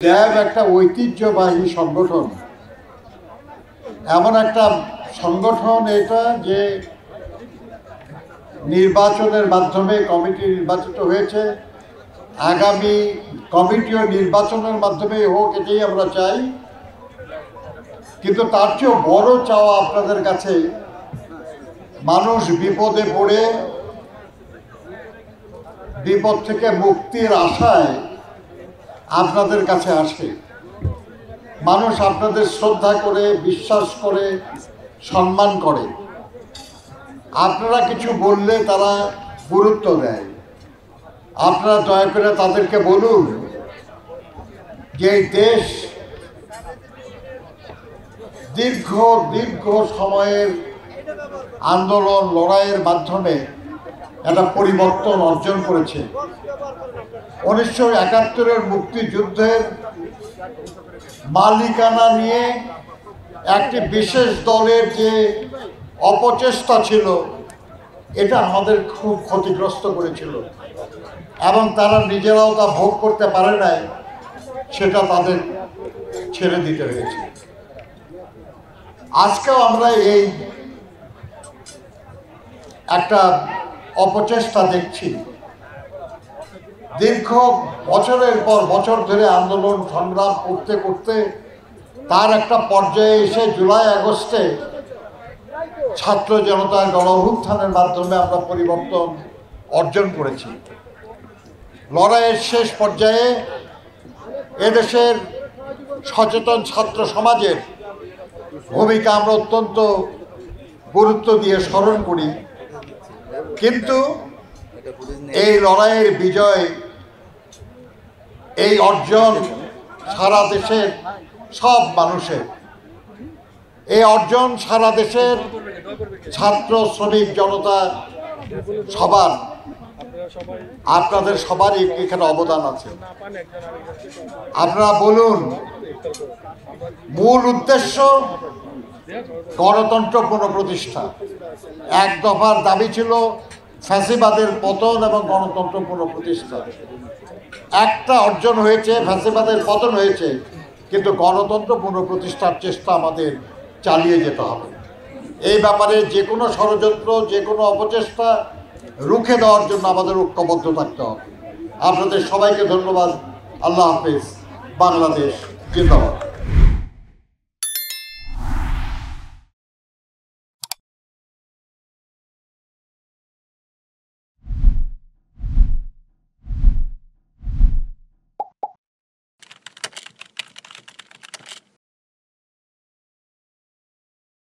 RAB একটা ঐতিহ্যবাহী সংগঠন, এমন একটা সংগঠন এটা যে নির্বাচনের মাধ্যমে কমিটি নির্বাচিত হয়েছে। আগামী কমিটিও নির্বাচনের মাধ্যমে হোক, এটাই আমরা চাই। কিন্তু তার চেয়েও বড় চাওয়া আপনাদের কাছে, মানুষ বিপদে পড়ে বিপদ থেকে মুক্তির আশায় আপনাদের কাছে আসে। মানুষ আপনাদের শ্রদ্ধা করে, বিশ্বাস করে, সম্মান করে। আপনারা কিছু বললে তারা গুরুত্ব দেয়। আপনারা দয়া করে তাদেরকে বলুন যে দেশ দীর্ঘ দীর্ঘ সময়ের আন্দোলন লড়াইয়ের মাধ্যমে একটা পরিবর্তন অর্জন করেছে। 1971-এর মুক্তিযুদ্ধের মালিকানা নিয়ে একটি বিশেষ দলের যে অপচেষ্টা ছিল, এটা আমাদের খুব ক্ষতিগ্রস্ত করেছিল এবং তারা নিজেরাও তা ভোগ করতে পারে নাই, সেটা তাদের ছেড়ে দিতে হয়েছে। আজকেও আমরা এই একটা অপচেষ্টা দেখছি। দীর্ঘ বছরের পর বছর ধরে আন্দোলন সংগ্রাম করতে করতে তার একটা পর্যায়ে এসে জুলাই আগস্টে ছাত্র জনতার গণ অভ্যুত্থানের মাধ্যমে আমরা পরিবর্তন অর্জন করেছি। লড়াইয়ের শেষ পর্যায়ে এদেশের সচেতন ছাত্র সমাজের ভূমিকা আমরা অত্যন্ত গুরুত্ব দিয়ে স্মরণ করি। কিন্তু এই লড়াইয়ের বিজয়, এই অর্জন সারা দেশের সব মানুষের, এই অর্জন সারা দেশের ছাত্র শ্রমিক জনতা সবার, আপনাদের সবারই এখানে অবদান আছে। আপনারা বলুন, মূল উদ্দেশ্য গণতন্ত্র পুনঃপ্রতিষ্ঠা। এক দফার দাবি ছিল ফ্যাসিবাদের পতন এবং গণতন্ত্র পুনঃপ্রতিষ্ঠা। একটা অর্জন হয়েছে, ফ্যাসিবাদের পতন হয়েছে, কিন্তু গণতন্ত্র পুনঃপ্রতিষ্ঠার চেষ্টা আমাদের চালিয়ে যেতে হবে। এই ব্যাপারে যে কোনো ষড়যন্ত্র, যে কোনো অপচেষ্টা রুখে দেওয়ার জন্য আমাদের ঐক্যবদ্ধ থাকতে হবে। আপনাদের সবাইকে ধন্যবাদ। আল্লাহ হাফেজ। বাংলাদেশ জিন্দাবাদ।